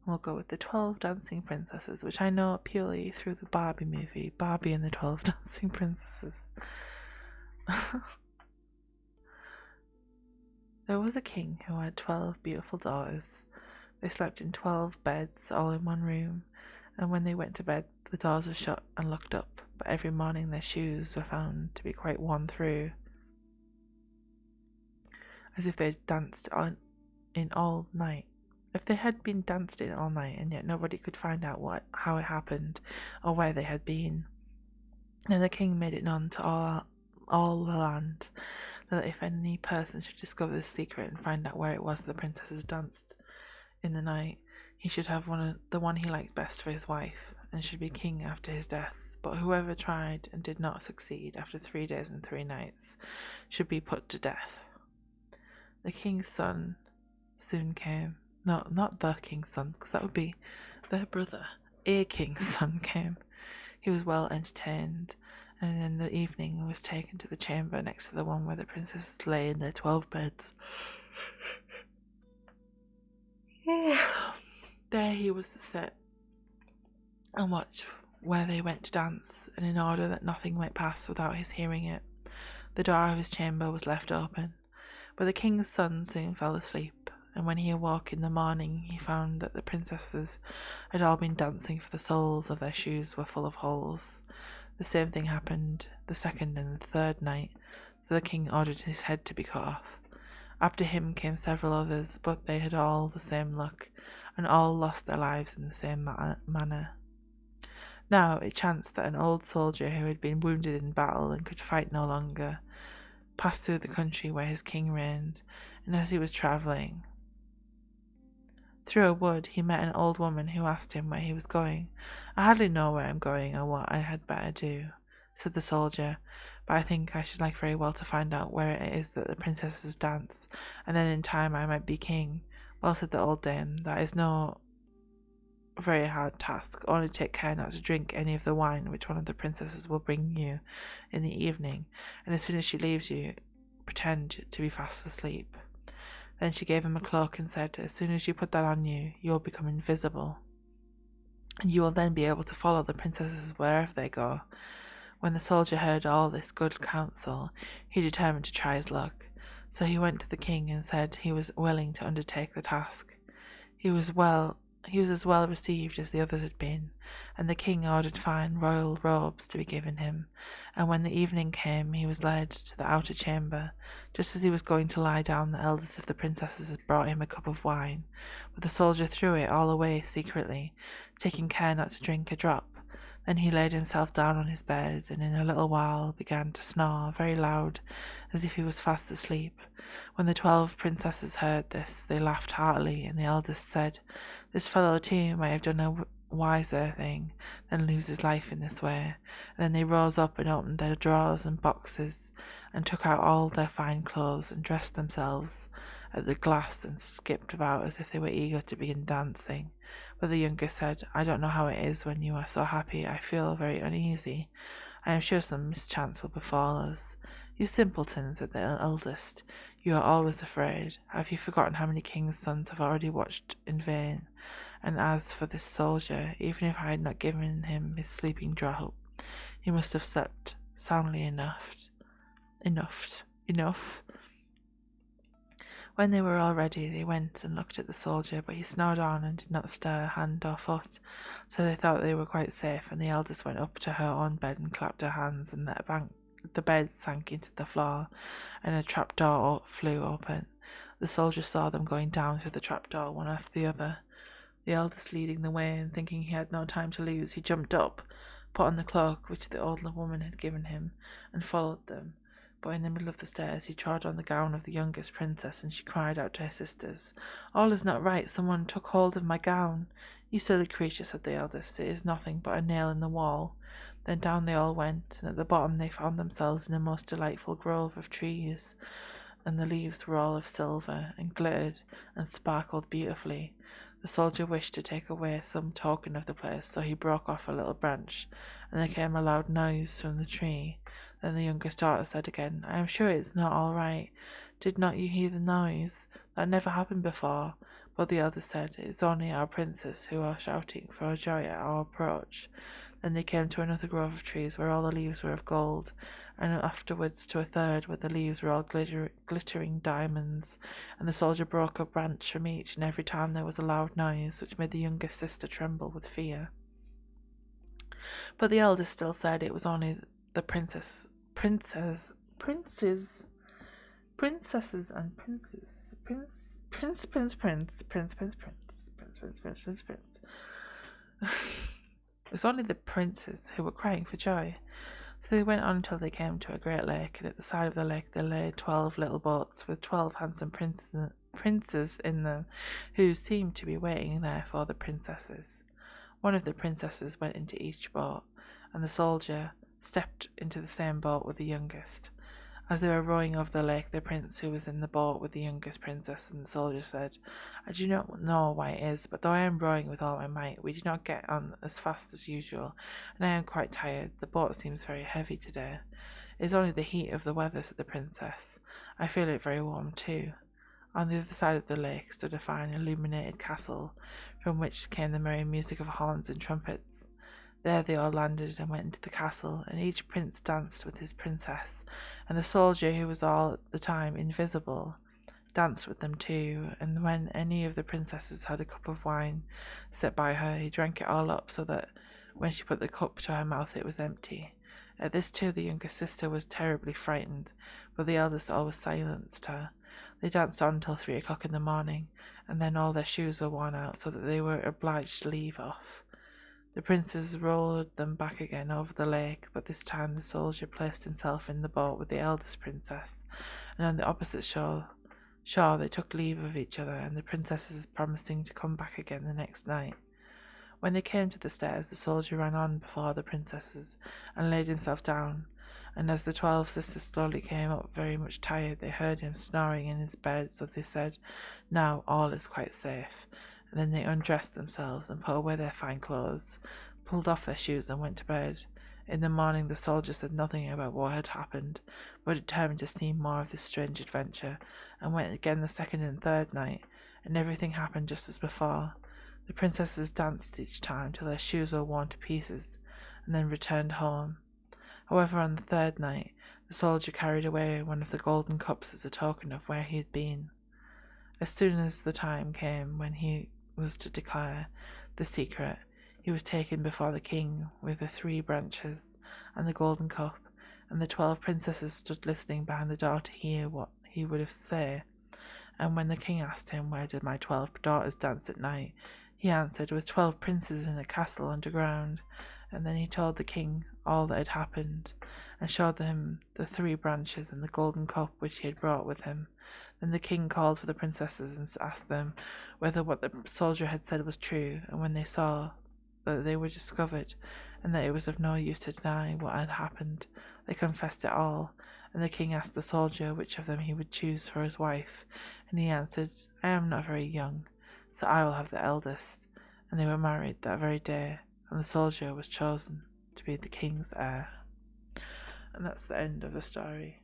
We'll go with the 12 Dancing Princesses, which I know purely through the Barbie movie, Barbie and the 12 Dancing Princesses. There was a king who had 12 beautiful daughters. They slept in 12 beds, all in one room, and when they went to bed, the doors were shut and locked up, but every morning their shoes were found to be quite worn through, as if they'd danced in all night. If they had been danced in all night, and yet nobody could find out how it happened, or where they had been, then the king made it known to all the land that if any person should discover this secret and find out where it was the princesses danced in the night, he should have the one he liked best for his wife, and should be king after his death. But whoever tried and did not succeed after 3 days and 3 nights should be put to death. The king's son soon came. No, not the king's son, because that would be their brother. A king's son came. He was well entertained, and in the evening was taken to the chamber next to the one where the princesses lay in their 12 beds. There he was to sit and watch where they went to dance, and in order that nothing might pass without his hearing it, the door of his chamber was left open. But the king's son soon fell asleep, and when he awoke in the morning he found that the princesses had all been dancing, for the soles of their shoes were full of holes. The same thing happened the second and the third night, so the king ordered his head to be cut off. After him came several others, but they had all the same luck, and all lost their lives in the same manner. Now it chanced that an old soldier who had been wounded in battle and could fight no longer passed through the country where his king reigned, and as he was travelling through a wood, he met an old woman who asked him where he was going. "I hardly know where I'm going or what I had better do," said the soldier, "but I think I should like very well to find out where it is that the princesses dance, and then in time I might be king." "Well," said the old dame, "that is no very hard task. Only take care not to drink any of the wine which one of the princesses will bring you in the evening, and as soon as she leaves you, pretend to be fast asleep." Then she gave him a cloak and said, "As soon as you put that on you, you will become invisible, and you will then be able to follow the princesses wherever they go." When the soldier heard all this good counsel, he determined to try his luck. So he went to the king and said he was willing to undertake the task. He was as well received as the others had been, and the king ordered fine royal robes to be given him, and when the evening came he was led to the outer chamber. Just as he was going to lie down, the eldest of the princesses had brought him a cup of wine, but the soldier threw it all away secretly, taking care not to drink a drop. Then he laid himself down on his bed, and in a little while began to snore very loud, as if he was fast asleep. When the 12 princesses heard this, they laughed heartily, and the eldest said, "This fellow too might have done a wiser thing than lose his life in this way." And then they rose up and opened their drawers and boxes, and took out all their fine clothes, and dressed themselves at the glass, and skipped about as if they were eager to begin dancing. But the youngest said, "I don't know how it is when you are so happy. I feel very uneasy. I am sure some mischance will befall us." "You simpleton," said the eldest, "you are always afraid. Have you forgotten how many kings' sons have already watched in vain? And as for this soldier, even if I had not given him his sleeping draught, he must have slept soundly enough. When they were all ready, they went and looked at the soldier, but he snored on and did not stir hand or foot, so they thought they were quite safe, and the eldest went up to her own bed and clapped her hands, and the bed sank into the floor, and a trapdoor flew open. The soldier saw them going down through the trapdoor, one after the other, the eldest leading the way, and thinking he had no time to lose, he jumped up, put on the cloak which the old woman had given him, and followed them. But in the middle of the stairs he trod on the gown of the youngest princess, and she cried out to her sisters, "All is not right, someone took hold of my gown." "You silly creature," said the eldest, "it is nothing but a nail in the wall." Then down they all went, and at the bottom they found themselves in a most delightful grove of trees, and the leaves were all of silver, and glittered and sparkled beautifully. The soldier wished to take away some token of the place, so he broke off a little branch, and there came a loud noise from the tree. Then the youngest daughter said again, "I am sure it is not all right. Did not you hear the noise? That never happened before." But the eldest said, "It is only our princes who are shouting for joy at our approach." Then they came to another grove of trees where all the leaves were of gold, and afterwards to a third where the leaves were all glittering diamonds. And the soldier broke a branch from each, and every time there was a loud noise, which made the youngest sister tremble with fear. But the eldest still said it was only the princesses and princes, prince. It was only the princes who were crying for joy. So they went on until they came to a great lake, and at the side of the lake there lay 12 little boats with 12 handsome princes in them, who seemed to be waiting there for the princesses. One of the princesses went into each boat, and the soldier stepped into the same boat with the youngest. As they were rowing over the lake, the prince who was in the boat with the youngest princess and the soldier said, "I do not know why it is, but though I am rowing with all my might, we do not get on as fast as usual, and I am quite tired. The boat seems very heavy today." "It is only the heat of the weather," said the princess. "I feel it very warm too." On the other side of the lake stood a fine illuminated castle, from which came the merry music of horns and trumpets. There they all landed and went into the castle, and each prince danced with his princess, and the soldier, who was all the time invisible, danced with them too. And when any of the princesses had a cup of wine set by her, he drank it all up, so that when she put the cup to her mouth it was empty. At this too the younger sister was terribly frightened, but the eldest always silenced her. They danced on till 3 o'clock in the morning, and then all their shoes were worn out, so that they were obliged to leave off. The princes rowed them back again over the lake, but this time the soldier placed himself in the boat with the eldest princess, and on the opposite shore they took leave of each other, and the princesses promising to come back again the next night. When they came to the stairs, the soldier ran on before the princesses and laid himself down, and as the 12 sisters slowly came up, very much tired, they heard him snoring in his bed, so they said, "Now all is quite safe." And then they undressed themselves and put away their fine clothes, pulled off their shoes and went to bed. In the morning the soldier said nothing about what had happened, but determined to see more of this strange adventure, and went again the second and third night, and everything happened just as before. The princesses danced each time till their shoes were worn to pieces, and then returned home. However, on the third night the soldier carried away one of the golden cups as a token of where he had been. As soon as the time came when he was to declare the secret, he was taken before the king with the 3 branches and the golden cup, and the 12 princesses stood listening behind the door to hear what he would say. And when the king asked him, "Where did my 12 daughters dance at night?" he answered, "With 12 princes in a castle underground." And then he told the king all that had happened, and showed him the 3 branches and the golden cup which he had brought with him. Then the king called for the princesses and asked them whether what the soldier had said was true, and when they saw that they were discovered, and that it was of no use to deny what had happened, they confessed it all. And the king asked the soldier which of them he would choose for his wife, and he answered, "I am not very young, so I will have the eldest." And they were married that very day, and the soldier was chosen to be the king's heir. And that's the end of the story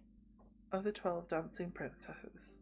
of the 12 dancing princesses.